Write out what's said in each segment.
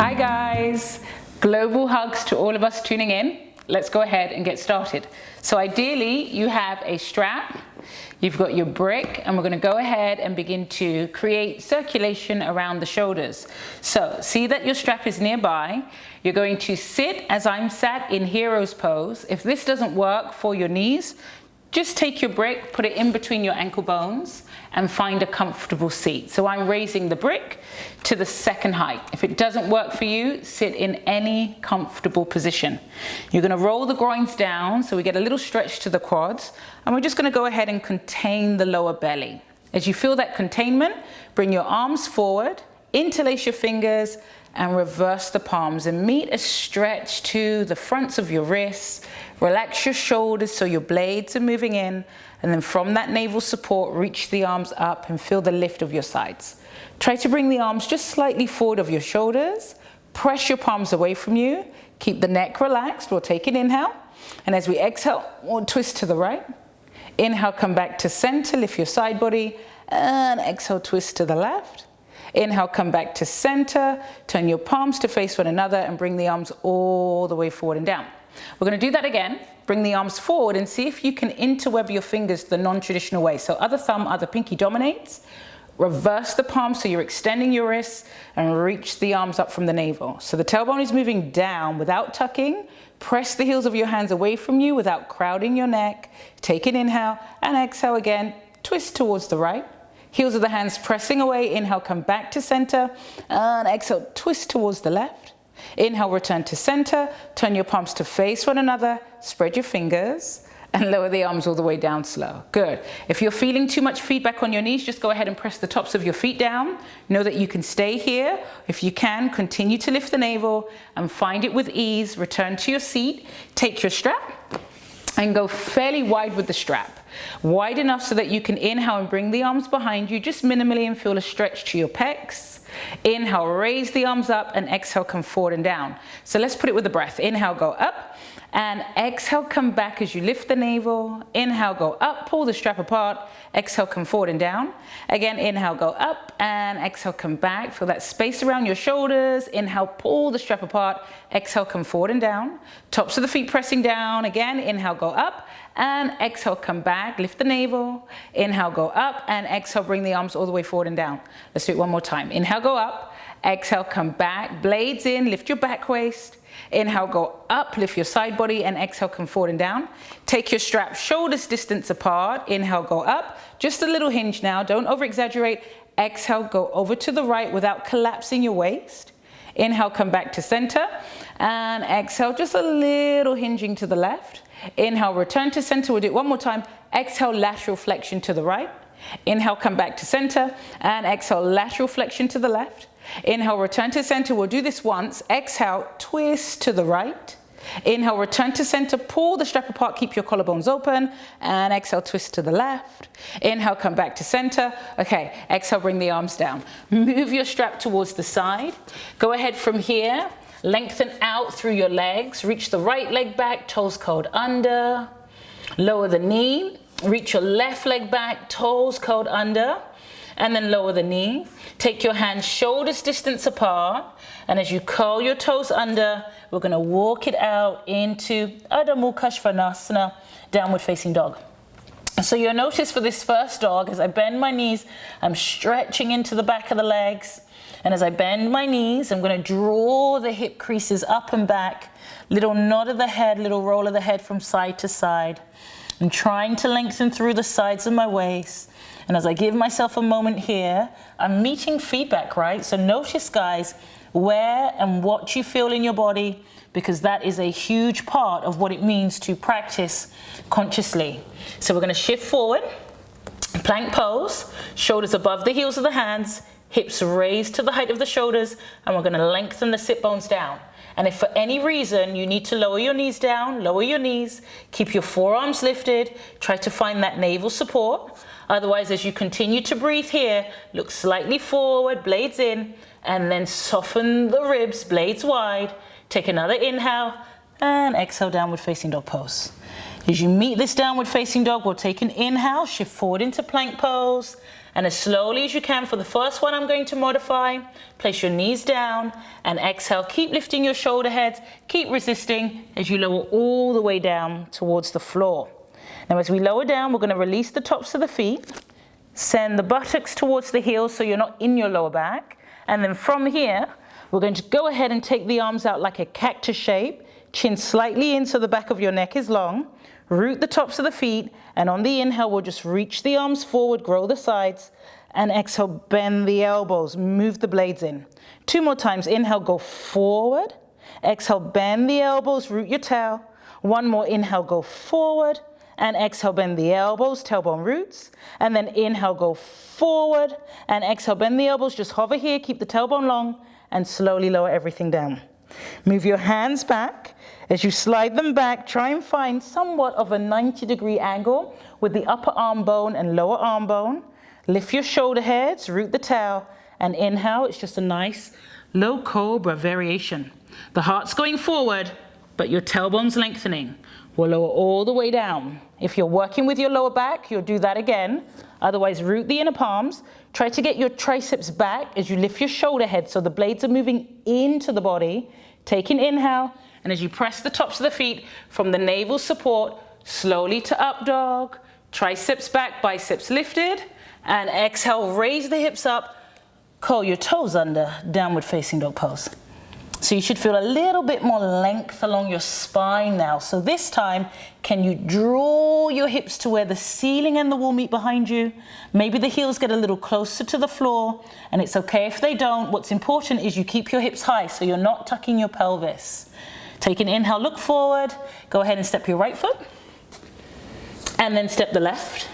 Hi guys, global hugs to all of us tuning in. Let's go ahead and get started. So ideally you have a strap, you've got your brick, and we're going to go ahead and begin to create circulation around the shoulders. So see that your strap is nearby. You're going to sit as I'm sat in hero's pose. If this doesn't work for your knees, just take your brick, put it in between your ankle bones and find a comfortable seat. So I'm raising the brick to the second height. If it doesn't work for you, sit in any comfortable position. You're going to roll the groins down so we get a little stretch to the quads, and we're just going to go ahead and contain the lower belly. As you feel that containment, bring your arms forward, interlace your fingers and reverse the palms and meet a stretch to the fronts of your wrists. Relax your shoulders so your blades are moving in, and then from that navel support, reach the arms up and feel the lift of your sides. Try to bring the arms just slightly forward of your shoulders. Press your palms away from you. Keep the neck relaxed. We'll take an inhale, and as we exhale, we'll twist to the right. Inhale, come back to center, lift your side body, and exhale, twist to the left. Inhale, come back to center, turn your palms to face one another and bring the arms all the way forward and down. We're going to do that again. Bring the arms forward and see if you can interweb your fingers the non-traditional way. So other thumb, other pinky dominates. Reverse the palm so you're extending your wrists and reach the arms up from the navel. So the tailbone is moving down without tucking. Press the heels of your hands away from you without crowding your neck. Take an inhale and exhale again. Twist towards the right. Heels of the hands pressing away. Inhale, come back to center, and exhale, twist towards the left. Inhale, return to center, turn your palms to face one another, spread your fingers, and lower the arms all the way down slow. Good. If you're feeling too much feedback on your knees, just go ahead and press the tops of your feet down. Know that you can stay here. If you can, continue to lift the navel and find it with ease. Return to your seat, take your strap, and go fairly wide with the strap. Wide enough so that you can inhale and bring the arms behind you, just minimally, and feel a stretch to your pecs. Inhale, raise the arms up, and exhale, come forward and down. So let's put it with the breath. Inhale, go up, and exhale, come back as you lift the navel. Inhale, go up, pull the strap apart. Exhale, come forward and down. Again, inhale, go up, and exhale, come back. Feel that space around your shoulders. Inhale, pull the strap apart. Exhale, come forward and down. Tops of the feet pressing down. Again, inhale, go up, and exhale, come back. Lift the navel. Inhale, go up, and exhale, bring the arms all the way forward and down. Let's do it one more time. Inhale, go up. Exhale, come back. Blades in, lift your back waist. Inhale, go up, lift your side body, and exhale, come forward and down. Take your strap shoulders distance apart. Inhale, go up. Just a little hinge now. Don't over exaggerate. Exhale, go over to the right without collapsing your waist. Inhale, come back to center, and exhale, just a little hinging to the left. Inhale, return to center. We'll do it one more time. Exhale, lateral flexion to the right. Inhale, come back to center, and exhale, lateral flexion to the left. Inhale, return to center. We'll do this once. Exhale, twist to the right. Inhale, return to center. Pull the strap apart. Keep your collarbones open. And exhale, twist to the left. Inhale, come back to center. Okay, exhale, bring the arms down. Move your strap towards the side. Go ahead from here. Lengthen out through your legs. Reach the right leg back, toes curled under. Lower the knee. Reach your left leg back, toes curled under. And then lower the knee. Take your hands shoulders distance apart. And as you curl your toes under, we're going to walk it out into Adho Mukha Svanasana, downward facing dog. So you'll notice for this first dog, as I bend my knees, I'm stretching into the back of the legs. And as I bend my knees, I'm going to draw the hip creases up and back. Little nod of the head, little roll of the head from side to side. I'm trying to lengthen through the sides of my waist. And as I give myself a moment here, I'm meeting feedback, right? So notice, guys, where and what you feel in your body, because that is a huge part of what it means to practice consciously. So we're going to shift forward, plank pose, shoulders above the heels of the hands, hips raised to the height of the shoulders, and we're going to lengthen the sit bones down. And if for any reason you need to lower your knees down, lower your knees, keep your forearms lifted, try to find that navel support. Otherwise, as you continue to breathe here, look slightly forward, blades in, and then soften the ribs, blades wide. Take another inhale, and exhale, downward facing dog pose. As you meet this downward facing dog, we'll take an inhale, shift forward into plank pose, And as slowly as you can, for the first one I'm going to modify, place your knees down and exhale. Keep lifting your shoulder heads, keep resisting as you lower all the way down towards the floor. Now as we lower down, we're going to release the tops of the feet, send the buttocks towards the heels so you're not in your lower back. And then from here, we're going to go ahead and take the arms out like a cactus shape, chin slightly in so the back of your neck is long. Root the tops of the feet, and on the inhale, we'll just reach the arms forward, grow the sides, and exhale, bend the elbows, move the blades in. 2 more times, inhale, go forward. Exhale, bend the elbows, root your tail. 1 more, inhale, go forward, and exhale, bend the elbows, tailbone roots. And then inhale, go forward, and exhale, bend the elbows, just hover here, keep the tailbone long, and slowly lower everything down. Move your hands back. As you slide them back, try and find somewhat of a 90-degree angle with the upper arm bone and lower arm bone. Lift your shoulder heads, root the tail, and inhale. It's just a nice low cobra variation. The heart's going forward, but your tailbone's lengthening. We'll lower all the way down. If you're working with your lower back, you'll do that again. Otherwise, root the inner palms. Try to get your triceps back as you lift your shoulder head so the blades are moving into the body. Take an inhale, and as you press the tops of the feet from the navel support, slowly to up dog, triceps back, biceps lifted, and exhale, raise the hips up, curl your toes under, downward facing dog pose. So you should feel a little bit more length along your spine now. So this time, can you draw your hips to where the ceiling and the wall meet behind you? Maybe the heels get a little closer to the floor, and it's okay if they don't. What's important is you keep your hips high so you're not tucking your pelvis. Take an inhale, look forward. Go ahead and step your right foot, and then step the left.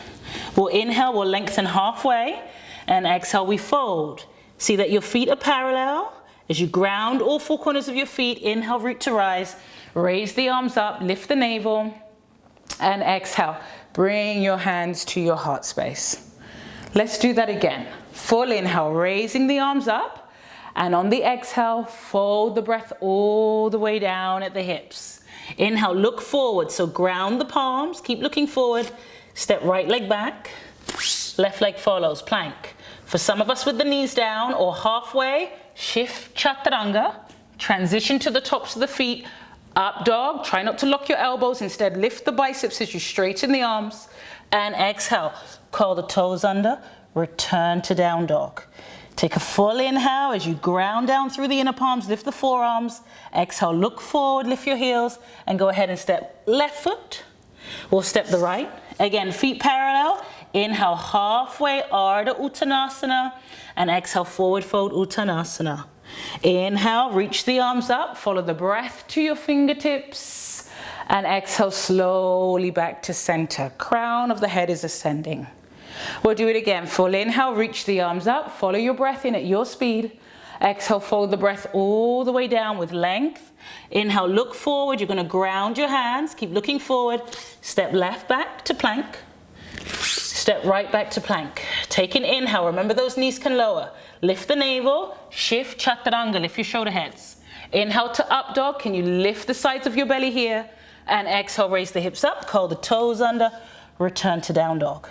We'll inhale, we'll lengthen halfway, and exhale, we fold. See that your feet are parallel. As you ground all 4 corners of your feet, inhale, root to rise. Raise the arms up, lift the navel, and exhale. Bring your hands to your heart space. Let's do that again. Full inhale, raising the arms up, and on the exhale, fold the breath all the way down at the hips. Inhale, look forward, so ground the palms, keep looking forward. Step right leg back, left leg follows, plank. For some of us with the knees down or halfway, shift chaturanga, transition to the tops of the feet, up dog, try not to lock your elbows, instead lift the biceps as you straighten the arms, and exhale, curl the toes under, return to down dog. Take a full inhale as you ground down through the inner palms, lift the forearms, exhale, look forward, lift your heels, and go ahead and step left foot, we'll step the right, again, feet parallel, inhale halfway, Ardha Uttanasana, and exhale, forward fold Uttanasana. Inhale, reach the arms up, follow the breath to your fingertips, and exhale slowly back to center. Crown of the head is ascending. We'll do it again. Full inhale, reach the arms up, follow your breath in at your speed. Exhale, fold the breath all the way down with length. Inhale, look forward, you're gonna ground your hands, keep looking forward. Step left back to plank. Step right back to plank. Take an inhale, remember those knees can lower. Lift the navel, shift chaturanga, lift your shoulder heads. Inhale to up dog, can you lift the sides of your belly here? And exhale, raise the hips up, curl the toes under, return to down dog.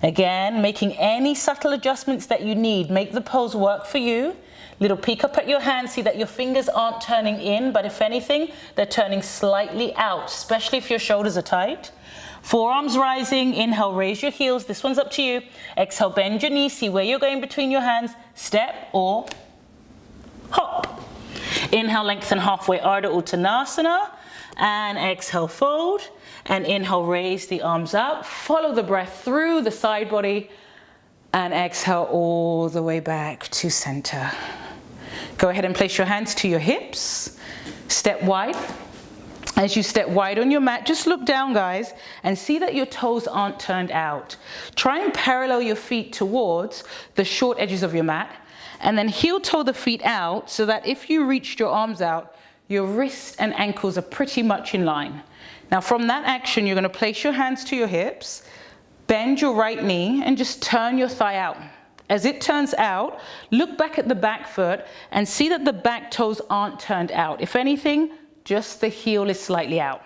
Again, making any subtle adjustments that you need. Make the pose work for you. Little peek up at your hands, see that your fingers aren't turning in, but if anything, they're turning slightly out, especially if your shoulders are tight. Forearms rising, inhale, raise your heels. This one's up to you. Exhale, bend your knees, see where you're going between your hands. Step or hop. Inhale, lengthen halfway, Ardha Uttanasana. And exhale, fold. And inhale, raise the arms up. Follow the breath through the side body. And exhale all the way back to center. Go ahead and place your hands to your hips. Step wide. As you step wide on your mat, just look down, guys, and see that your toes aren't turned out. Try and parallel your feet towards the short edges of your mat, and then heel toe the feet out so that if you reached your arms out, your wrists and ankles are pretty much in line. Now from that action, you're gonna place your hands to your hips, bend your right knee, and just turn your thigh out. As it turns out, look back at the back foot and see that the back toes aren't turned out. If anything, just the heel is slightly out.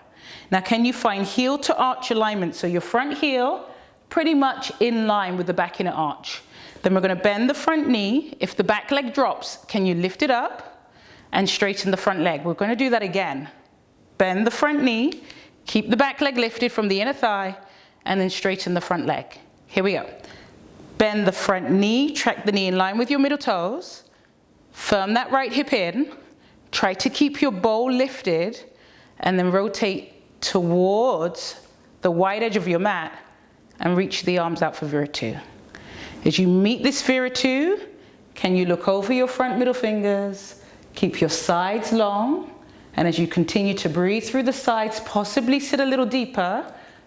Now, can you find heel to arch alignment? So your front heel pretty much in line with the back inner arch. Then we're going to bend the front knee. If the back leg drops, can you lift it up and straighten the front leg? We're going to do that again. Bend the front knee, keep the back leg lifted from the inner thigh, and then straighten the front leg. Here we go. Bend the front knee, track the knee in line with your middle toes. Firm that right hip in. Try to keep your bowl lifted, and then rotate towards the wide edge of your mat and reach the arms out for Viratu. As you meet this Viratu, can you look over your front middle fingers, keep your sides long, and as you continue to breathe through the sides, possibly sit a little deeper,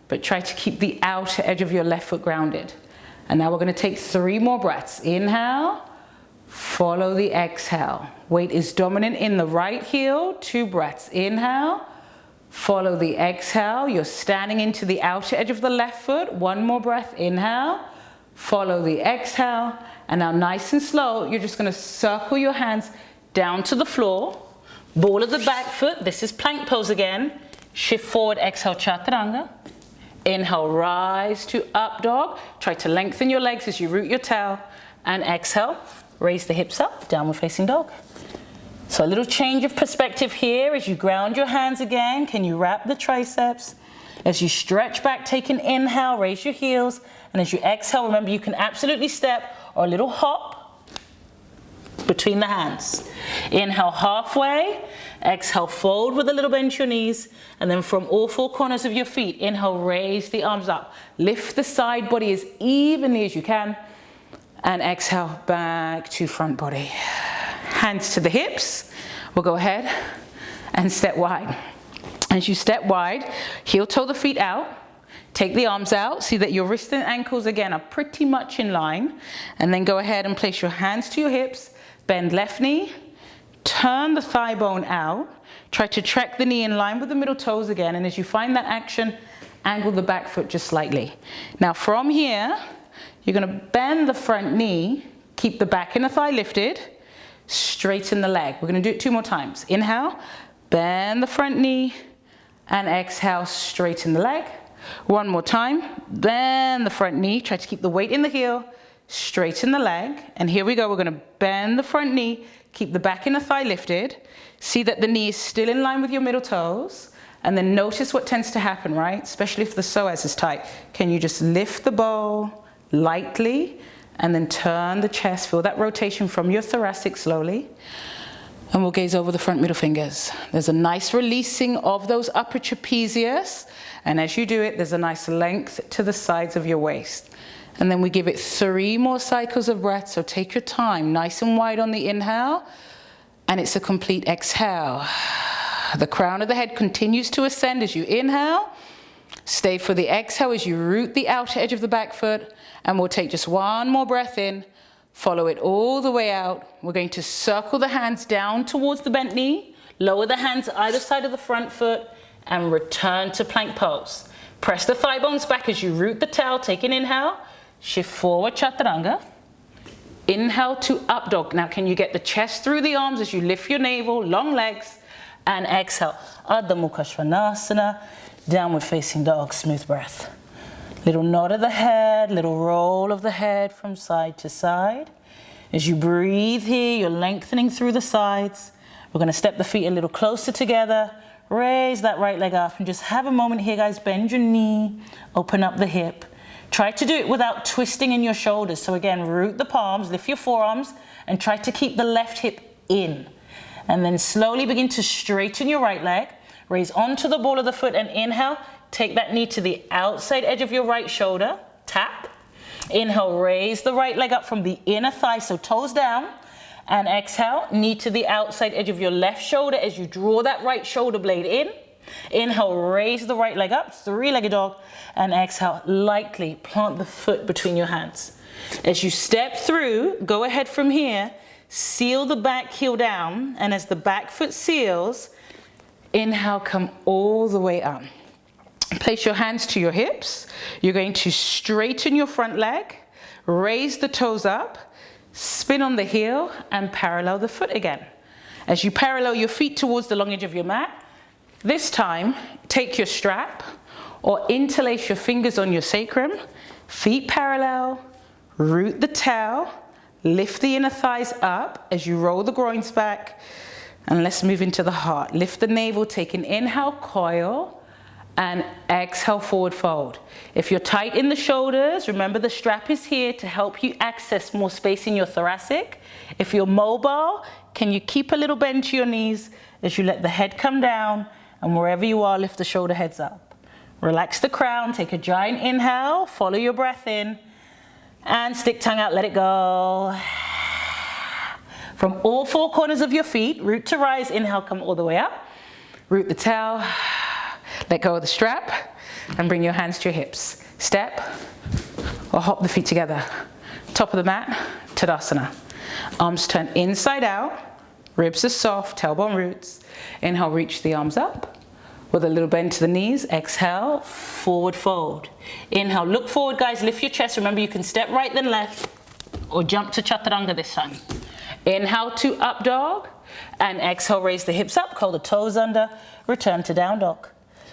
but try to keep the outer edge of your left foot grounded. And now we're going to take 3 more breaths. Inhale, follow the exhale. Weight is dominant in the right heel. 2 breaths. Inhale, follow the exhale. You're standing into the outer edge of the left foot. 1 more breath. Inhale, follow the exhale. And now nice and slow, you're just going to circle your hands down to the floor. Ball of the back foot. This is plank pose again. Shift forward, exhale, chaturanga. Inhale, rise to up dog. Try to lengthen your legs as you root your tail. And exhale, raise the hips up, downward facing dog. So a little change of perspective here as you ground your hands again. Can you wrap the triceps? As you stretch back, take an inhale, raise your heels. And as you exhale, remember you can absolutely step or a little hop between the hands. Inhale halfway, exhale fold with a little bend to your knees, and then from all 4 corners of your feet, inhale, raise the arms up. Lift the side body as evenly as you can, and exhale back to front body. Hands to the hips. We'll go ahead and step wide. As you step wide, heel toe the feet out. Take the arms out, see that your wrists and ankles again are pretty much in line, and then go ahead and place your hands to your hips. Bend left knee, turn the thigh bone out, try to track the knee in line with the middle toes again, and as you find that action, angle the back foot just slightly. Now from here, you're going to bend the front knee, keep the back inner thigh lifted, straighten the leg. We're going to do it 2 more times. Inhale, bend the front knee, and exhale, straighten the leg. 1 more time, bend the front knee, try to keep the weight in the heel, straighten the leg, and here we go. We're going to bend the front knee, keep the back inner thigh lifted, see that the knee is still in line with your middle toes, and then notice what tends to happen, right? Especially if the psoas is tight. Can you just lift the bow lightly, and then turn the chest, feel that rotation from your thoracic slowly, and we'll gaze over the front middle fingers. There's a nice releasing of those upper trapezius, and as you do it, there's a nice length to the sides of your waist. And then we give it 3 more cycles of breath, so take your time, nice and wide on the inhale, and it's a complete exhale. The crown of the head continues to ascend as you inhale. Stay for the exhale as you root the outer edge of the back foot, and we'll take just 1 more breath in, follow it all the way out. We're going to circle the hands down towards the bent knee, lower the hands either side of the front foot, and return to plank pose. Press the thigh bones back as you root the tail, take an inhale. Shift forward, chaturanga. Inhale to up dog. Now can you get the chest through the arms as you lift your navel, long legs, and exhale. Ardha Mukha Svanasana, downward facing dog, smooth breath. Little nod of the head, little roll of the head from side to side. As you breathe here, you're lengthening through the sides. We're going to step the feet a little closer together. Raise that right leg up and just have a moment here, guys. Bend your knee, open up the hip. Try to do it without twisting in your shoulders. So again, root the palms, lift your forearms, and try to keep the left hip in. And then slowly begin to straighten your right leg. Raise onto the ball of the foot and inhale. Take that knee to the outside edge of your right shoulder. Tap. Inhale, raise the right leg up from the inner thigh, so toes down. And exhale, knee to the outside edge of your left shoulder as you draw that right shoulder blade in. Inhale, raise the right leg up, 3-legged dog, and exhale, lightly plant the foot between your hands. As you step through, go ahead from here, seal the back heel down, and as the back foot seals, inhale, come all the way up. Place your hands to your hips. You're going to straighten your front leg, raise the toes up, spin on the heel, and parallel the foot again. As you parallel your feet towards the long edge of your mat, this time, take your strap or interlace your fingers on your sacrum, feet parallel, root the tail, lift the inner thighs up as you roll the groins back, and let's move into the heart. Lift the navel, take an inhale, coil, and exhale, forward fold. If you're tight in the shoulders, remember the strap is here to help you access more space in your thoracic. If you're mobile, can you keep a little bend to your knees as you let the head come down, and wherever you are, lift the shoulder heads up. Relax the crown, take a giant inhale, follow your breath in, and stick tongue out, let it go. From all four corners of your feet, root to rise, inhale, come all the way up. Root the tail, let go of the strap, and bring your hands to your hips. Step, or hop the feet together. Top of the mat, Tadasana. Arms turn inside out, ribs are soft, tailbone roots. Inhale, reach the arms up. With a little bend to the knees, exhale, forward fold. Inhale, look forward, guys, lift your chest. Remember, you can step right then left, or jump to Chaturanga this time. Inhale to up dog, and exhale, raise the hips up, curl the toes under, return to down dog.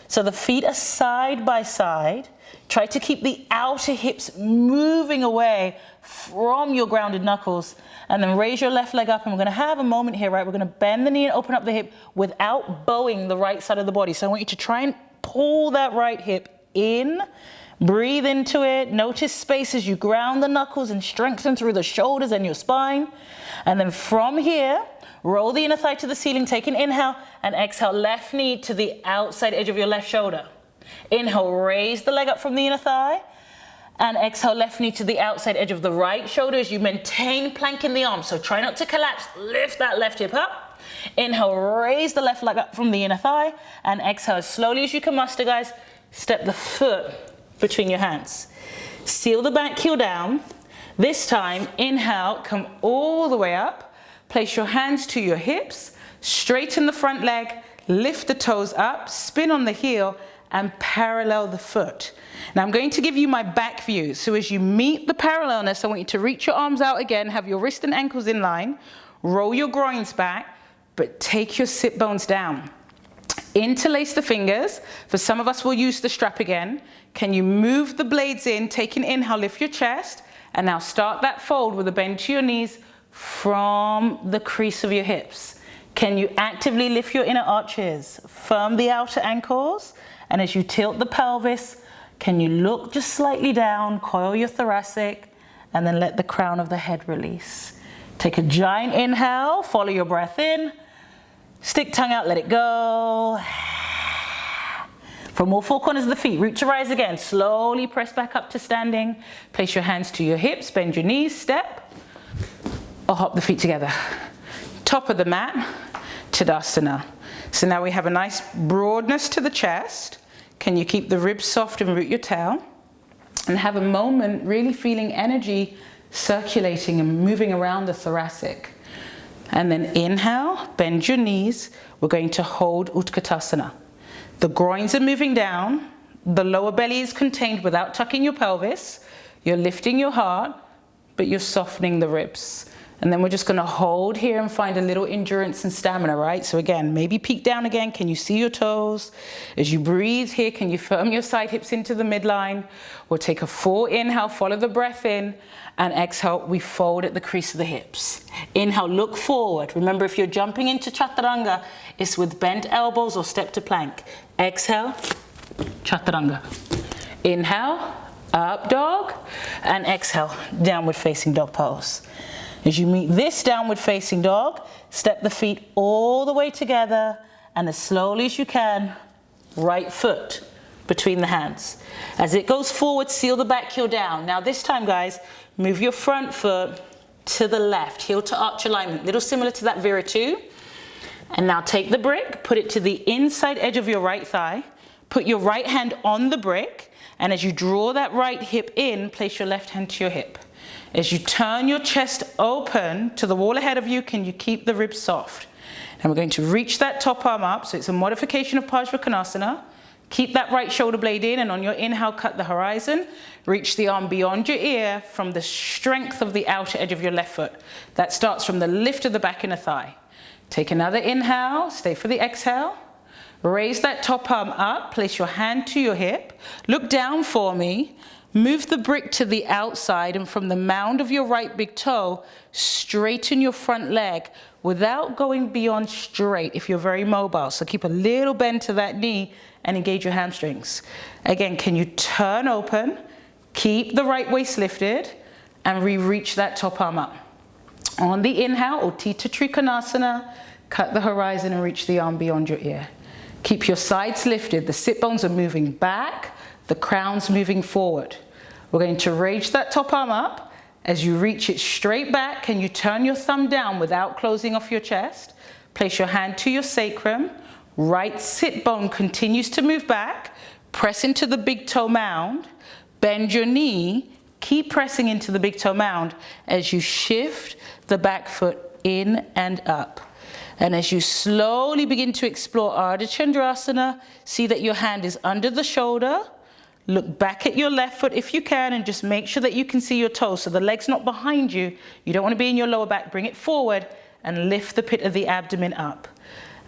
So the feet are side by side. Try to keep the outer hips moving away from your grounded knuckles, and then raise your left leg up, and we're gonna have a moment here, right? We're gonna bend the knee and open up the hip without bowing the right side of the body. So I want you to try and pull that right hip in, breathe into it, notice space as you ground the knuckles and strengthen through the shoulders and your spine. And then from here, roll the inner thigh to the ceiling, take an inhale, and exhale, left knee to the outside edge of your left shoulder. Inhale, raise the leg up from the inner thigh, and exhale, left knee to the outside edge of the right shoulder as you maintain plank in the arms. So try not to collapse, lift that left hip up. Inhale, raise the left leg up from the inner thigh, and exhale, as slowly as you can muster, guys, step the foot between your hands. Seal the back heel down. This time, inhale, come all the way up. Place your hands to your hips, straighten the front leg, lift the toes up, spin on the heel, and parallel the foot. Now I'm going to give you my back view. So as you meet the parallelness, I want you to reach your arms out again, have your wrist and ankles in line, roll your groins back, but take your sit bones down. Interlace the fingers. For some of us, we'll use the strap again. Can you move the blades in, take an inhale, lift your chest, and now start that fold with a bend to your knees from the crease of your hips. Can you actively lift your inner arches? Firm the outer ankles, and as you tilt the pelvis, can you look just slightly down, coil your thoracic, and then let the crown of the head release. Take a giant inhale, follow your breath in, stick tongue out, let it go. From all four corners of the feet, root to rise again. Slowly press back up to standing. Place your hands to your hips, bend your knees, step, or hop the feet together. Top of the mat, Tadasana. So now we have a nice broadness to the chest. Can you keep the ribs soft and root your tail? And have a moment really feeling energy circulating and moving around the thoracic. And then inhale, bend your knees. We're going to hold Utkatasana. The groins are moving down. The lower belly is contained without tucking your pelvis. You're lifting your heart, but you're softening the ribs. And then we're just gonna hold here and find a little endurance and stamina, right? So again, maybe peek down again. Can you see your toes? As you breathe here, can you firm your side hips into the midline? We'll take a full inhale, follow the breath in, and exhale, we fold at the crease of the hips. Inhale, look forward. Remember, if you're jumping into Chaturanga, it's with bent elbows or step to plank. Exhale, Chaturanga. Inhale, up dog, and exhale, downward facing dog pose. As you meet this downward facing dog, step the feet all the way together, and as slowly as you can, right foot between the hands. As it goes forward, seal the back heel down. Now this time, guys, move your front foot to the left, heel to arch alignment, little similar to that Viratu. And now take the brick, put it to the inside edge of your right thigh, put your right hand on the brick, and as you draw that right hip in, place your left hand to your hip. As you turn your chest open to the wall ahead of you, can you keep the ribs soft? And we're going to reach that top arm up, so it's a modification of Parsvakonasana. Keep that right shoulder blade in, and on your inhale, cut the horizon. Reach the arm beyond your ear from the strength of the outer edge of your left foot. That starts from the lift of the back inner thigh. Take another inhale, stay for the exhale. Raise that top arm up, place your hand to your hip. Look down for me. Move the brick to the outside, and from the mound of your right big toe, straighten your front leg without going beyond straight if you're very mobile. So keep a little bend to that knee and engage your hamstrings. Again, can you turn open, keep the right waist lifted, and reach that top arm up. On the inhale, Uttita Trikonasana, cut the horizon and reach the arm beyond your ear. Keep your sides lifted, the sit bones are moving back, the crown's moving forward. We're going to raise that top arm up. As you reach it straight back, can you turn your thumb down without closing off your chest? Place your hand to your sacrum. Right sit bone continues to move back. Press into the big toe mound. Bend your knee. Keep pressing into the big toe mound as you shift the back foot in and up. And as you slowly begin to explore Ardha Chandrasana, see that your hand is under the shoulder. Look back at your left foot if you can, and just make sure that you can see your toes. So the leg's not behind you. You don't want to be in your lower back. Bring it forward and lift the pit of the abdomen up.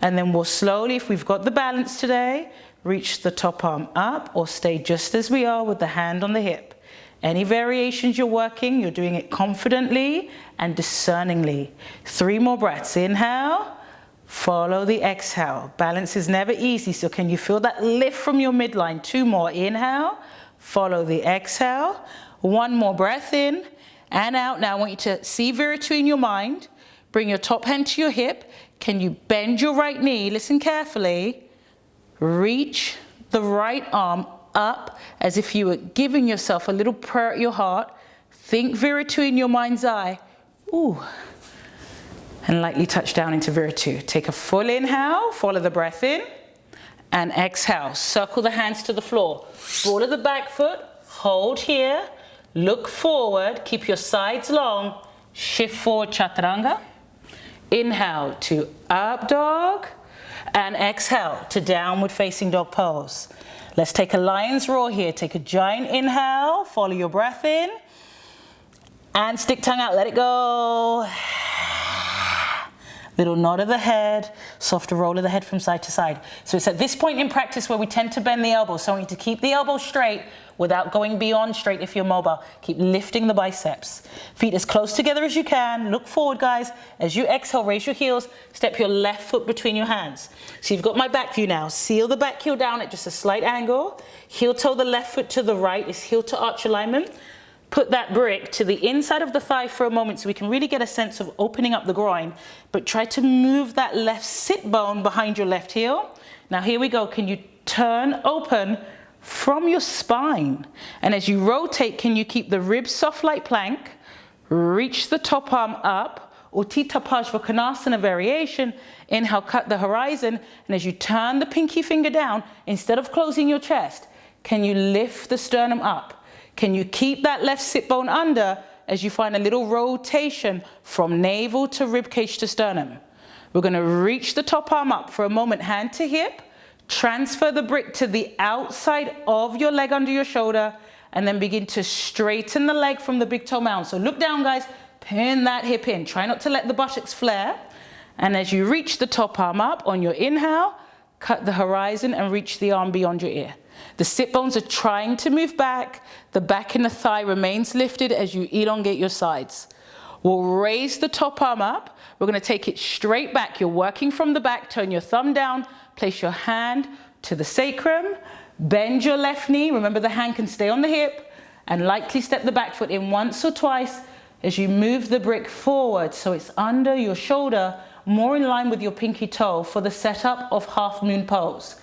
And then we'll slowly, if we've got the balance today, reach the top arm up or stay just as we are with the hand on the hip. Any variations you're working, you're doing it confidently and discerningly. 3 more breaths. Inhale. Follow the exhale. Balance is never easy, so can you feel that lift from your midline? 2 more. Inhale. Follow the exhale. 1 more breath in and out. Now I want you to see Viratu in your mind. Bring your top hand to your hip. Can you bend your right knee? Listen carefully. Reach the right arm up as if you were giving yourself a little prayer at your heart. Think Viratu in your mind's eye. Ooh. And lightly touch down into Viratu. Take a full inhale, follow the breath in, and exhale. Circle the hands to the floor. Ball of the back foot, hold here, look forward, keep your sides long, shift forward Chaturanga. Inhale to up dog, and exhale to downward facing dog pose. Let's take a lion's roar here. Take a giant inhale, follow your breath in, and stick tongue out, let it go. Little nod of the head, softer roll of the head from side to side. So it's at this point in practice where we tend to bend the elbows. So I want you to keep the elbow straight without going beyond straight if you're mobile. Keep lifting the biceps. Feet as close together as you can. Look forward, guys. As you exhale, raise your heels. Step your left foot between your hands. So you've got my back view now. Seal the back heel down at just a slight angle. Heel toe the left foot to the right is heel to arch alignment. Put that brick to the inside of the thigh for a moment so we can really get a sense of opening up the groin, but try to move that left sit bone behind your left heel. Now here we go. Can you turn open from your spine? And as you rotate, can you keep the ribs soft like plank? Reach the top arm up, Uttita Parsvakonasana variation. Inhale, cut the horizon. And as you turn the pinky finger down, instead of closing your chest, can you lift the sternum up? Can you keep that left sit bone under as you find a little rotation from navel to ribcage to sternum? We're going to reach the top arm up for a moment, hand to hip. Transfer the brick to the outside of your leg under your shoulder, and then begin to straighten the leg from the big toe mound. So look down, guys. Pin that hip in. Try not to let the buttocks flare. And as you reach the top arm up on your inhale, cut the horizon and reach the arm beyond your ear. The sit bones are trying to move back. The back and the thigh remains lifted as you elongate your sides. We'll raise the top arm up. We're going to take it straight back. You're working from the back. Turn your thumb down. Place your hand to the sacrum. Bend your left knee. Remember, the hand can stay on the hip. And lightly step the back foot in once or twice as you move the brick forward so it's under your shoulder, more in line with your pinky toe for the setup of half moon pose.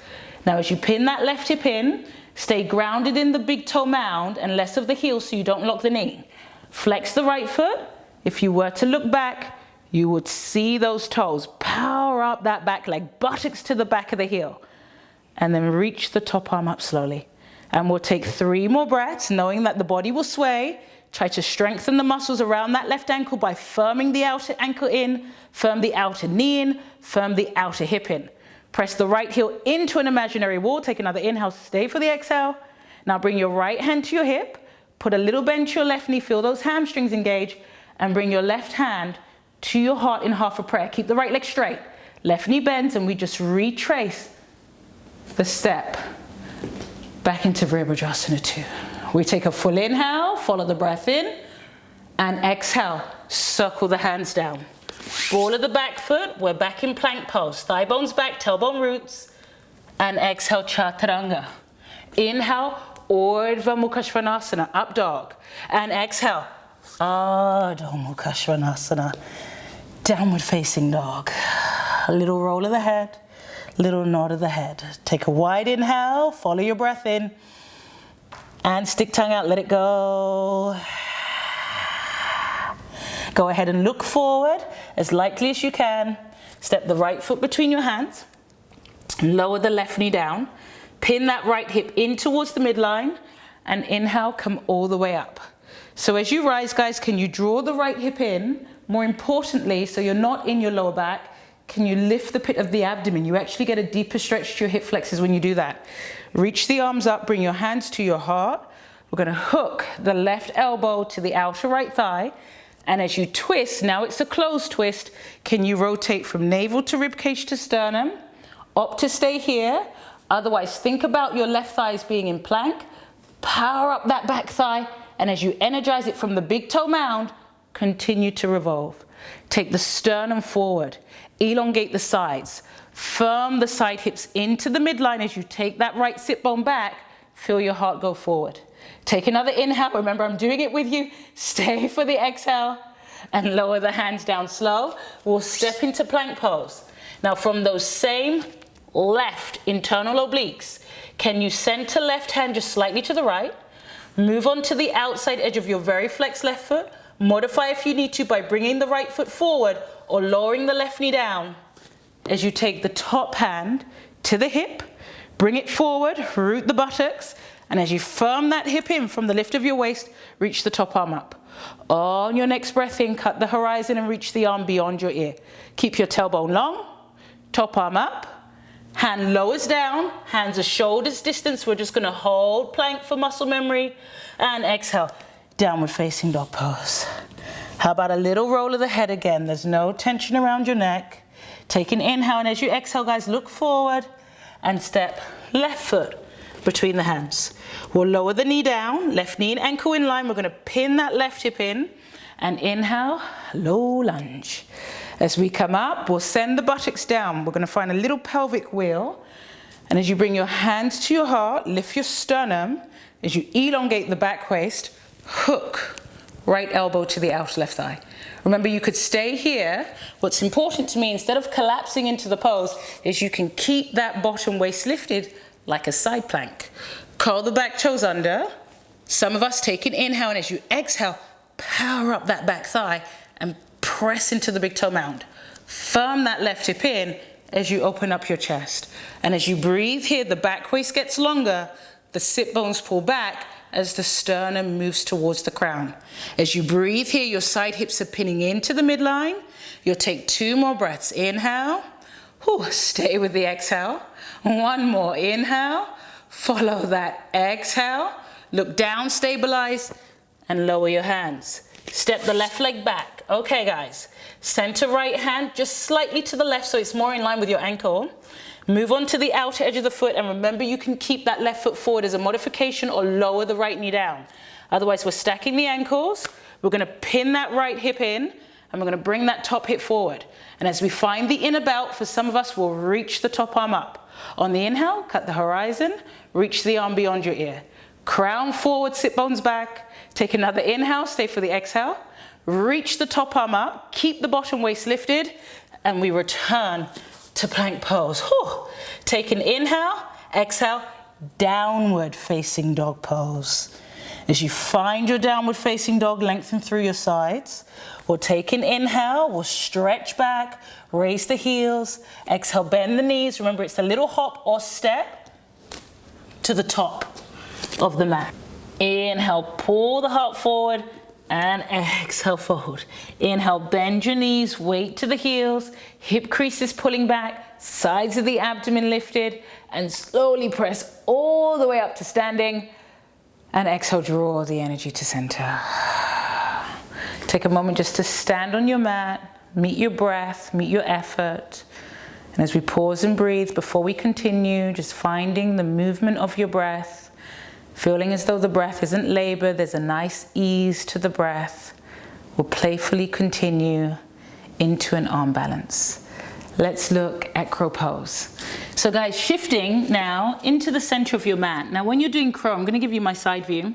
Now as you pin that left hip in, stay grounded in the big toe mound and less of the heel so you don't lock the knee. Flex the right foot. If you were to look back, you would see those toes. Power up that back leg, buttocks to the back of the heel. And then reach the top arm up slowly. And we'll take 3 more breaths, knowing that the body will sway. Try to strengthen the muscles around that left ankle by firming the outer ankle in, firm the outer knee in, firm the outer hip in. Press the right heel into an imaginary wall. Take another inhale, stay for the exhale. Now bring your right hand to your hip. Put a little bend to your left knee, feel those hamstrings engage, and bring your left hand to your heart in half a prayer. Keep the right leg straight. Left knee bends, and we just retrace the step back into Virabhadrasana 2. We take a full inhale, follow the breath in, and exhale, circle the hands down. Ball of the back foot, we're back in plank pose. Thigh bones back, tailbone roots, and exhale, chaturanga. Inhale, Urdhva Mukha Svanasana, up dog, and exhale, Adho Mukha Svanasana, downward facing dog. A little roll of the head, little nod of the head. Take a wide inhale, follow your breath in, and stick tongue out, let it go. Go ahead and look forward as lightly as you can. Step the right foot between your hands. Lower the left knee down. Pin that right hip in towards the midline. And inhale, come all the way up. So as you rise, guys, can you draw the right hip in? More importantly, so you're not in your lower back, can you lift the pit of the abdomen? You actually get a deeper stretch to your hip flexors when you do that. Reach the arms up, bring your hands to your heart. We're going to hook the left elbow to the outer right thigh. And as you twist, now it's a closed twist, can you rotate from navel to ribcage to sternum? Opt to stay here. Otherwise, think about your left thighs being in plank. Power up that back thigh. And as you energize it from the big toe mound, continue to revolve. Take the sternum forward. Elongate the sides. Firm the side hips into the midline as you take that right sit bone back. Feel your heart go forward. Take another inhale. Remember, I'm doing it with you. Stay for the exhale and lower the hands down slow. We'll step into plank pose. Now from those same left internal obliques, can you center left hand just slightly to the right? Move on to the outside edge of your very flexed left foot. Modify if you need to by bringing the right foot forward or lowering the left knee down. As you take the top hand to the hip, bring it forward, root the buttocks, and as you firm that hip in from the lift of your waist, reach the top arm up. On your next breath in, cut the horizon and reach the arm beyond your ear. Keep your tailbone long, top arm up, hand lowers down, hands are shoulders distance. We're just gonna hold plank for muscle memory, and exhale, downward facing dog pose. How about a little roll of the head again? There's no tension around your neck. Take an inhale, and as you exhale, guys, look forward and step left foot between the hands. We'll lower the knee down, left knee and ankle in line. We're gonna pin that left hip in and inhale, low lunge. As we come up, we'll send the buttocks down. We're gonna find a little pelvic wheel. And as you bring your hands to your heart, lift your sternum. As you elongate the back waist, hook right elbow to the outer left thigh. Remember, you could stay here. What's important to me, instead of collapsing into the pose, is you can keep that bottom waist lifted like a side plank. Curl the back toes under. Some of us take an inhale, and as you exhale, power up that back thigh and press into the big toe mound. Firm that left hip in as you open up your chest. And as you breathe here, the back waist gets longer, the sit bones pull back as the sternum moves towards the crown. As you breathe here, your side hips are pinning into the midline. You'll take 2 more breaths. Inhale. Whew, stay with the exhale. 1 more inhale. Follow that exhale. Look down, stabilize, and lower your hands. Step the left leg back. Okay, guys. Center right hand just slightly to the left so it's more in line with your ankle. Move on to the outer edge of the foot, and remember, you can keep that left foot forward as a modification or lower the right knee down. Otherwise, we're stacking the ankles. We're going to pin that right hip in, and we're going to bring that top hip forward. And as we find the inner belt, for some of us, we'll reach the top arm up. On the inhale, cut the horizon, reach the arm beyond your ear. Crown forward, sit bones back. Take another inhale, stay for the exhale. Reach the top arm up, keep the bottom waist lifted, and we return to plank pose. Whew. Take an inhale, exhale, downward facing dog pose. As you find your downward facing dog, lengthen through your sides. We'll take an inhale, we'll stretch back, raise the heels, exhale, bend the knees. Remember, it's a little hop or step to the top of the mat. Inhale, pull the heart forward, and exhale, fold. Inhale, bend your knees, weight to the heels, hip creases pulling back, sides of the abdomen lifted, and slowly press all the way up to standing. And exhale, draw the energy to center. Take a moment just to stand on your mat, meet your breath, meet your effort. And as we pause and breathe before we continue, just finding the movement of your breath, Feeling as though the breath isn't labor, there's a nice ease to the breath. We'll playfully continue into an arm balance. Let's look at crow pose. So guys, shifting now into the center of your mat. Now when you're doing crow, I'm gonna give you my side view.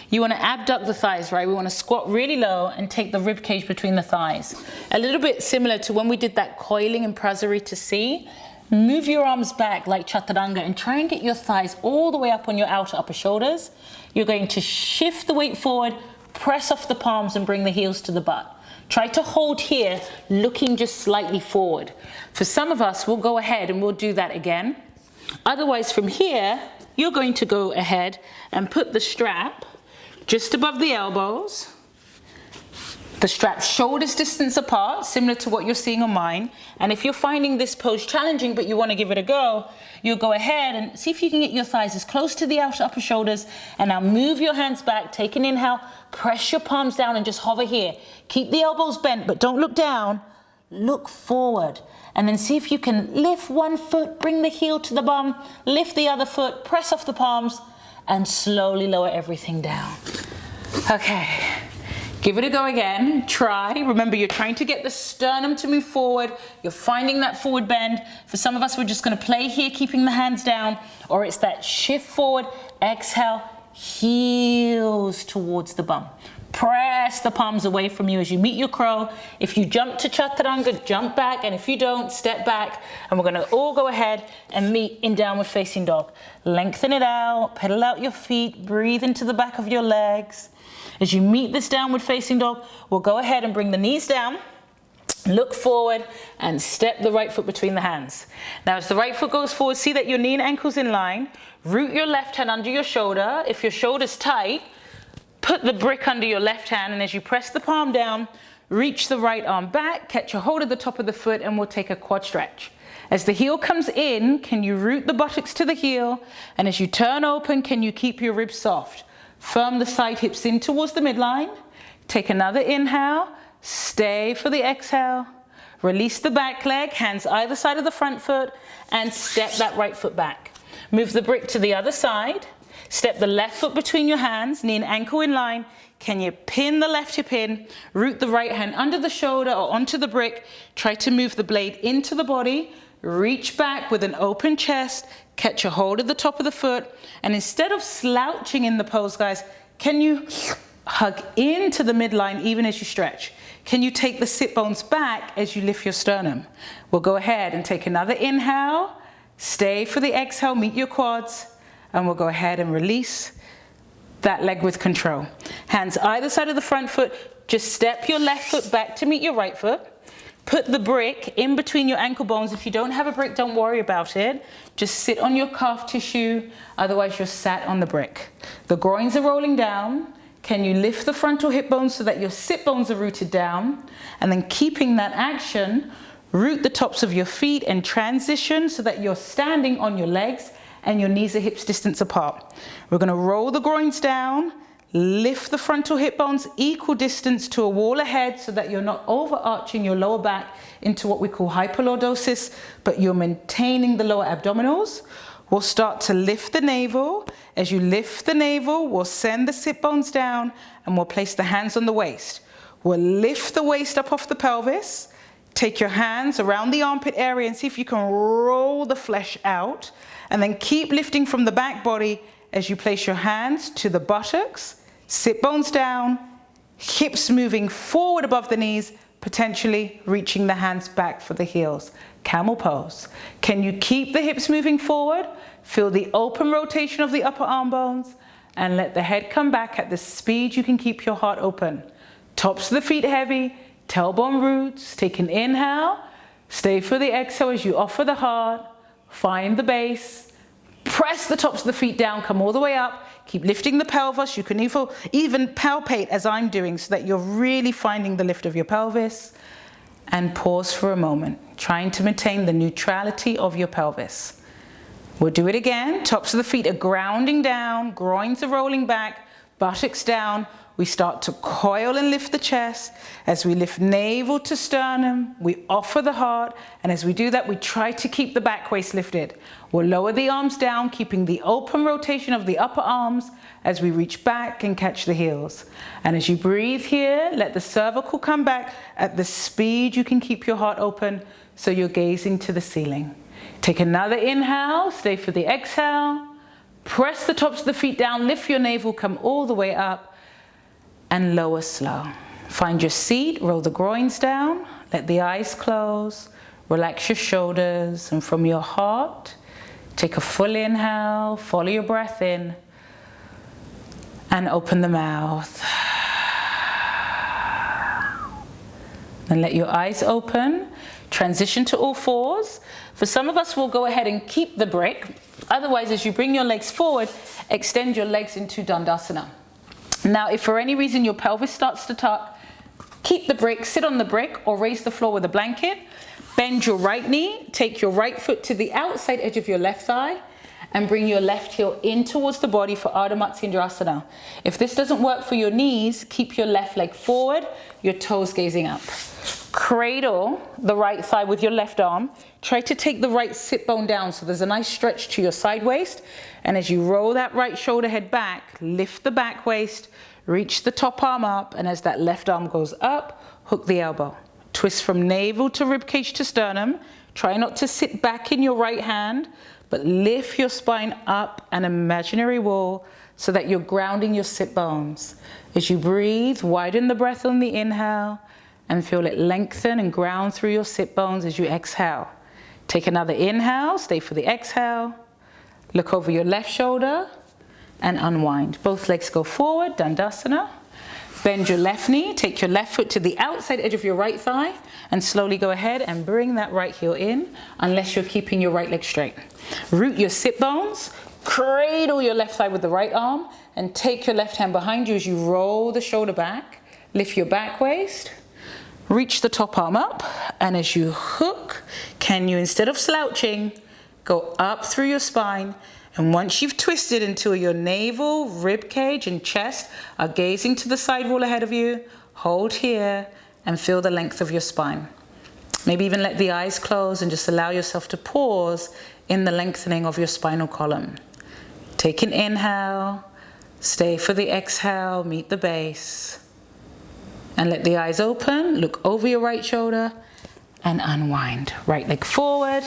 You wanna abduct the thighs, right? We wanna squat really low and take the rib cage between the thighs. A little bit similar to when we did that coiling in Prasarita C. Move your arms back like chaturanga and try and get your thighs all the way up on your outer upper shoulders. You're going to shift the weight forward, press off the palms and bring the heels to the butt. Try to hold here, looking just slightly forward. For some of us, we'll go ahead and we'll do that again. Otherwise, from here, you're going to go ahead and put the strap just above the elbows. The straps shoulders distance apart, similar to what you're seeing on mine. And if you're finding this pose challenging, but you want to give it a go, you'll go ahead and see if you can get your thighs as close to the outer upper shoulders. And now move your hands back, take an inhale, press your palms down and just hover here. Keep the elbows bent, but don't look down. Look forward. And then see if you can lift one foot, bring the heel to the bum, lift the other foot, press off the palms, and slowly lower everything down. Okay. Give it a go again, try. Remember, you're trying to get the sternum to move forward. You're finding that forward bend. For some of us, we're just gonna play here, keeping the hands down, or it's that shift forward, exhale, heels towards the bum. Press the palms away from you as you meet your crow. If you jump to chaturanga, jump back, and if you don't, step back. And we're gonna all go ahead and meet in downward facing dog. Lengthen it out, pedal out your feet, breathe into the back of your legs. As you meet this downward facing dog, we'll go ahead and bring the knees down, look forward, and step the right foot between the hands. Now as the right foot goes forward, see that your knee and ankle's in line. Root your left hand under your shoulder. If your shoulder's tight, put the brick under your left hand, and as you press the palm down, reach the right arm back, catch a hold of the top of the foot, and we'll take a quad stretch. As the heel comes in, can you root the buttocks to the heel? And as you turn open, can you keep your ribs soft? Firm the side hips in towards the midline. Take another inhale. Stay for the exhale. Release the back leg, hands either side of the front foot, and step that right foot back. Move the brick to the other side. Step the left foot between your hands, knee and ankle in line. Can you pin the left hip in? Root the right hand under the shoulder or onto the brick. Try to move the blade into the body. Reach back with an open chest. Catch a hold of the top of the foot, and instead of slouching in the pose, guys, can you hug into the midline even as you stretch? Can you take the sit bones back as you lift your sternum? We'll go ahead and take another inhale, stay for the exhale, meet your quads, and we'll go ahead and release that leg with control. Hands either side of the front foot, just step your left foot back to meet your right foot. Put the brick in between your ankle bones. If you don't have a brick, don't worry about it. Just sit on your calf tissue, otherwise you're sat on the brick. The groins are rolling down. Can you lift the frontal hip bones so that your sit bones are rooted down? And then keeping that action, root the tops of your feet and transition so that you're standing on your legs and your knees are hips distance apart. We're gonna roll the groins down, lift the frontal hip bones equal distance to a wall ahead so that you're not overarching your lower back into what we call hypolordosis, but you're maintaining the lower abdominals. We'll start to lift the navel. As you lift the navel, we'll send the sit bones down and we'll place the hands on the waist. We'll lift the waist up off the pelvis. Take your hands around the armpit area and see if you can roll the flesh out, and then keep lifting from the back body as you place your hands to the buttocks. Sit bones down, hips moving forward above the knees, potentially reaching the hands back for the heels. Camel pose. Can you keep the hips moving forward? Feel the open rotation of the upper arm bones and let the head come back at the speed you can keep your heart open. Tops of the feet heavy, tailbone roots. Take an inhale, stay for the exhale as you offer the heart, find the base, press the tops of the feet down, come all the way up. Keep lifting the pelvis. You can even palpate as I'm doing so that you're really finding the lift of your pelvis. And pause for a moment, trying to maintain the neutrality of your pelvis. We'll do it again. Tops of the feet are grounding down, groins are rolling back. buttocks down. We start to coil and lift the chest. As we lift navel to sternum, we offer the heart. And as we do that, we try to keep the back waist lifted. We'll lower the arms down, keeping the open rotation of the upper arms as we reach back and catch the heels. And as you breathe here, let the cervical come back at the speed you can keep your heart open, so you're gazing to the ceiling. Take another inhale, stay for the exhale. Press the tops of the feet down, lift your navel, come all the way up, and lower slow. Find your seat, roll the groins down, let the eyes close, relax your shoulders, and from your heart, take a full inhale, follow your breath in, and open the mouth. And let your eyes open. Transition to all fours. For some of us, we'll go ahead and keep the brick. Otherwise, as you bring your legs forward, extend your legs into Dandasana. Now, if for any reason your pelvis starts to tuck, keep the brick, sit on the brick, or raise the floor with a blanket. Bend your right knee, take your right foot to the outside edge of your left thigh, and bring your left heel in towards the body for Ardha Matsyendrasana. If this doesn't work for your knees, keep your left leg forward, your toes gazing up. Cradle the right thigh with your left arm. Try to take the right sit bone down so there's a nice stretch to your side waist. And as you roll that right shoulder head back, lift the back waist, reach the top arm up, and as that left arm goes up, hook the elbow. Twist from navel to ribcage to sternum. Try not to sit back in your right hand, but lift your spine up an imaginary wall so that you're grounding your sit bones. As you breathe, widen the breath on the inhale and feel it lengthen and ground through your sit bones as you exhale. Take another inhale, stay for the exhale. Look over your left shoulder and unwind. Both legs go forward, Dandasana. Bend your left knee, take your left foot to the outside edge of your right thigh, and slowly go ahead and bring that right heel in, unless you're keeping your right leg straight. Root your sit bones, cradle your left thigh with the right arm, and take your left hand behind you as you roll the shoulder back. Lift your back waist, reach the top arm up, and as you hook, can you, instead of slouching, go up through your spine. And once you've twisted until your navel, rib cage, and chest are gazing to the side wall ahead of you, hold here and feel the length of your spine. Maybe even let the eyes close and just allow yourself to pause in the lengthening of your spinal column. Take an inhale, stay for the exhale, meet the base. And let the eyes open, look over your right shoulder and unwind. Right leg forward,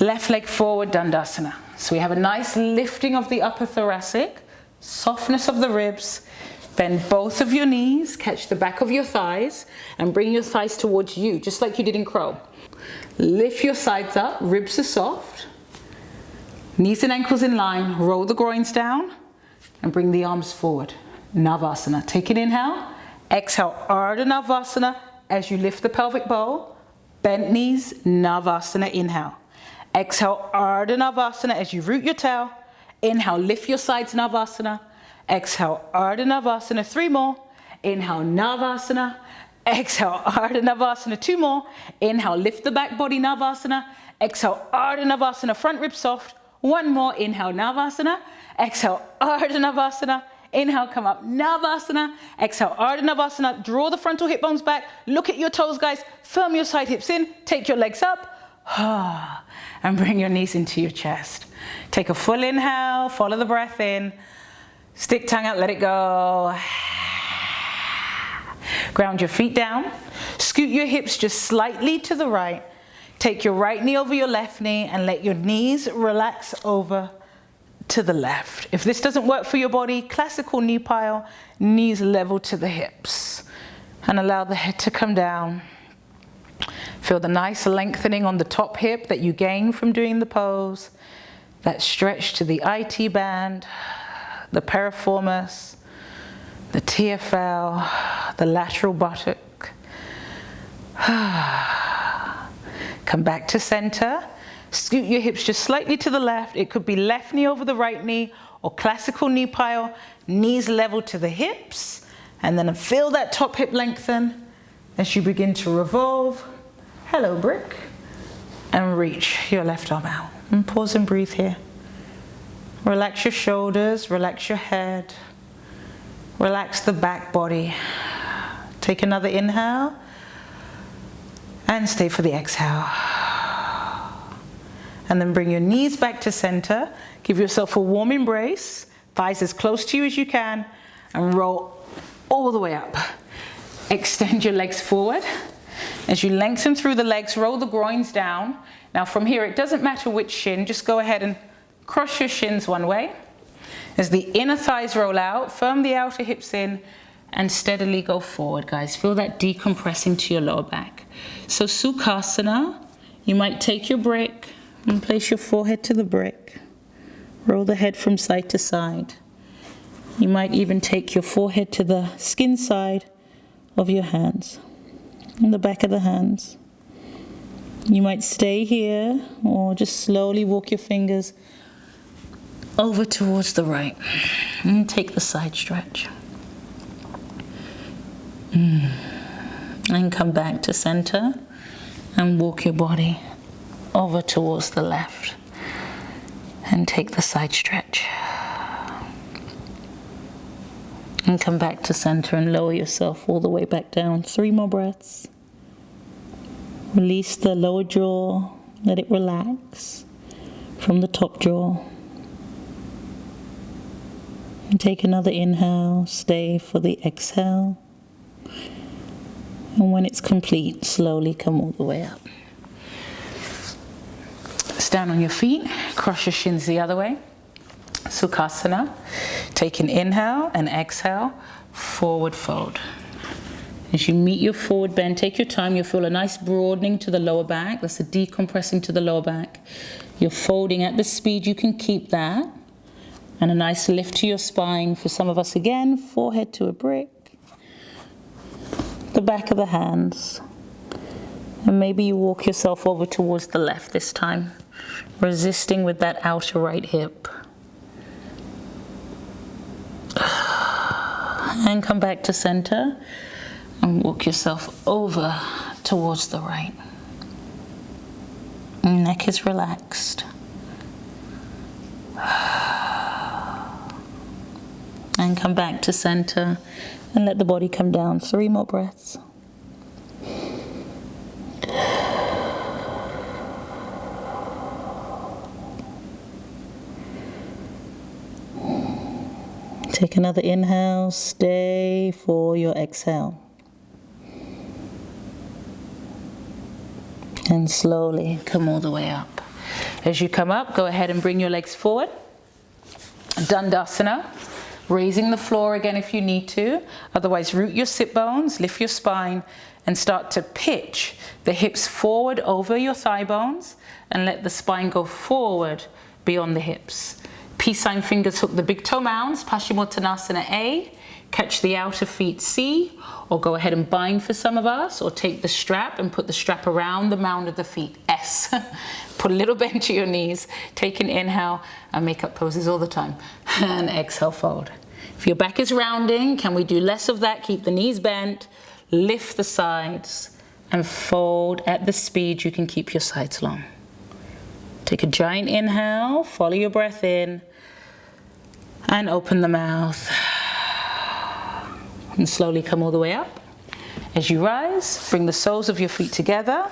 left leg forward, Dandasana. So we have a nice lifting of the upper thoracic, softness of the ribs. Bend both of your knees, catch the back of your thighs, and bring your thighs towards you, just like you did in crow. Lift your sides up, ribs are soft. Knees and ankles in line, roll the groins down, and bring the arms forward. Navasana. Take an inhale, exhale, Ardha Navasana as you lift the pelvic bowl. Bent knees, Navasana, inhale. Exhale, Ardha Navasana as you root your tail. Inhale, lift your sides, Navasana. Exhale, Ardha Navasana, 3 more. Inhale, Navasana. Exhale, Ardha Navasana, 2 more. Inhale, lift the back body, Navasana. Exhale, Ardha Navasana, front rib soft. 1 more, inhale, Navasana. Exhale, Ardha Navasana. Inhale, come up, Navasana. Exhale, Ardha Navasana. Draw the frontal hip bones back. Look at your toes, guys. Firm your side hips in. Take your legs up. And bring your knees into your chest. Take a full inhale, follow the breath in. Stick tongue out, let it go. Ground your feet down. Scoot your hips just slightly to the right. Take your right knee over your left knee and let your knees relax over to the left. If this doesn't work for your body, classical knee pile, knees level to the hips. And allow the head to come down. Feel the nice lengthening on the top hip that you gain from doing the pose. That stretch to the IT band, the piriformis, the TFL, the lateral buttock. Come back to center. Scoot your hips just slightly to the left. It could be left knee over the right knee or classical knee pile, knees level to the hips. And then feel that top hip lengthen as you begin to revolve. Hello, brick. And reach your left arm out. And pause and breathe here. Relax your shoulders, relax your head. Relax the back body. Take another inhale and stay for the exhale. And then bring your knees back to center. Give yourself a warm embrace. Thighs as close to you as you can. And roll all the way up. Extend your legs forward. As you lengthen through the legs, roll the groins down. Now from here, it doesn't matter which shin. Just go ahead and cross your shins one way. As the inner thighs roll out, firm the outer hips in and steadily go forward, guys. Feel that decompressing to your lower back. So Sukhasana, you might take your brick and place your forehead to the brick. Roll the head from side to side. You might even take your forehead to the skin side of your hands, and the back of the hands. You might stay here or just slowly walk your fingers over towards the right and take the side stretch. And come back to center and walk your body over towards the left and take the side stretch. And come back to center and lower yourself all the way back down. 3 more breaths. Release the lower jaw, let it relax from the top jaw. And take another inhale, stay for the exhale. And when it's complete, slowly come all the way up. Stand on your feet, cross your shins the other way. Sukhasana. Take an inhale and exhale, forward fold. As you meet your forward bend, take your time. You'll feel a nice broadening to the lower back. That's a decompressing to the lower back. You're folding at the speed you can keep that. And a nice lift to your spine. For some of us again, forehead to a brick. The back of the hands. And maybe you walk yourself over towards the left this time, resisting with that outer right hip. And come back to center and walk yourself over towards the right. Neck is relaxed. And come back to center and let the body come down. 3 more breaths. Take another inhale, stay for your exhale. And slowly come all the way up. As you come up, go ahead and bring your legs forward. Dandasana, raising the floor again if you need to. Otherwise, root your sit bones, lift your spine, and start to pitch the hips forward over your thigh bones and let the spine go forward beyond the hips. Peace sign fingers hook the big toe mounds, Paschimottanasana A, catch the outer feet C, or go ahead and bind for some of us, or take the strap and put the strap around the mound of the feet, S. Put a little bend to your knees, take an inhale, and make up poses all the time. And exhale, fold. If your back is rounding, can we do less of that? Keep the knees bent, lift the sides, and fold at the speed you can keep your sides long. Take a giant inhale, follow your breath in, and open the mouth. And slowly come all the way up. As you rise, bring the soles of your feet together.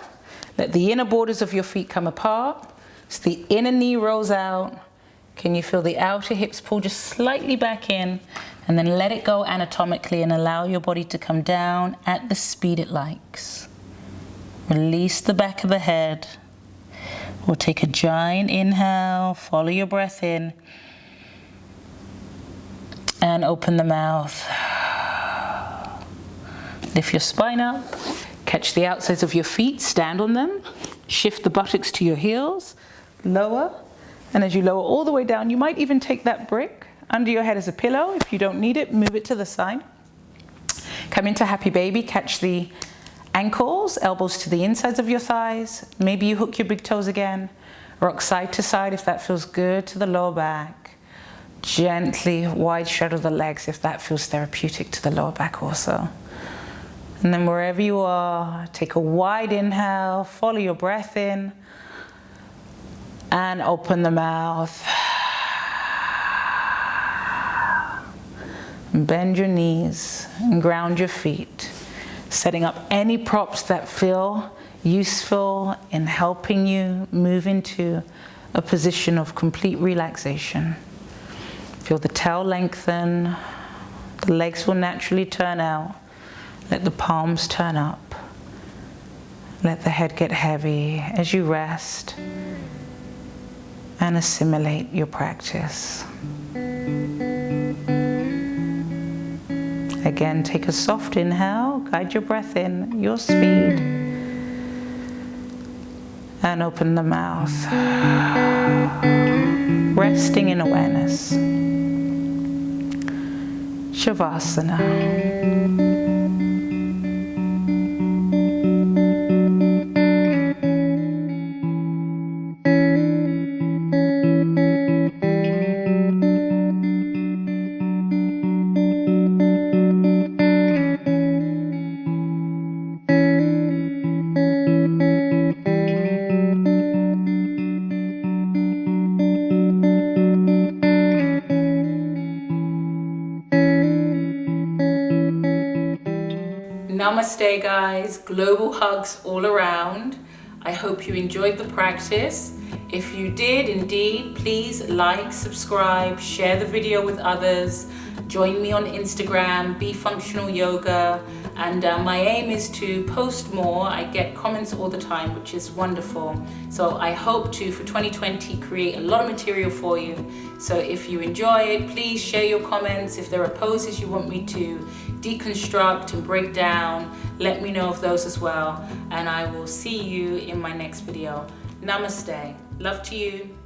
Let the inner borders of your feet come apart. So the inner knee rolls out. Can you feel the outer hips pull just slightly back in? And then let it go anatomically and allow your body to come down at the speed it likes. Release the back of the head. Or take a giant inhale, follow your breath in, and open the mouth. Lift your spine up, catch the outsides of your feet, stand on them, shift the buttocks to your heels, lower, and as you lower all the way down, you might even take that brick under your head as a pillow. If you don't need it, move it to the side. Come into happy baby, catch the ankles, elbows to the insides of your thighs. Maybe you hook your big toes again. Rock side to side if that feels good to the lower back. Gently wide straddle the legs if that feels therapeutic to the lower back also. And then wherever you are, take a wide inhale, follow your breath in, and open the mouth. Bend your knees and ground your feet, setting up any props that feel useful in helping you move into a position of complete relaxation. Feel the tail lengthen, the legs will naturally turn out, let the palms turn up, let the head get heavy as you rest and assimilate your practice. Again, take a soft inhale, guide your breath in, your speed, and open the mouth, resting in awareness. Savasana. Namaste guys, global hugs all around. I hope you enjoyed the practice. If you did indeed, please like, subscribe, share the video with others. Join me on Instagram, Be Functional Yoga, and my aim is to post more. I get comments all the time, which is wonderful. So I hope to, for 2020, create a lot of material for you. So if you enjoy it, please share your comments. If there are poses you want me to deconstruct and break down, let me know of those as well. And I will see you in my next video. Namaste. Love to you.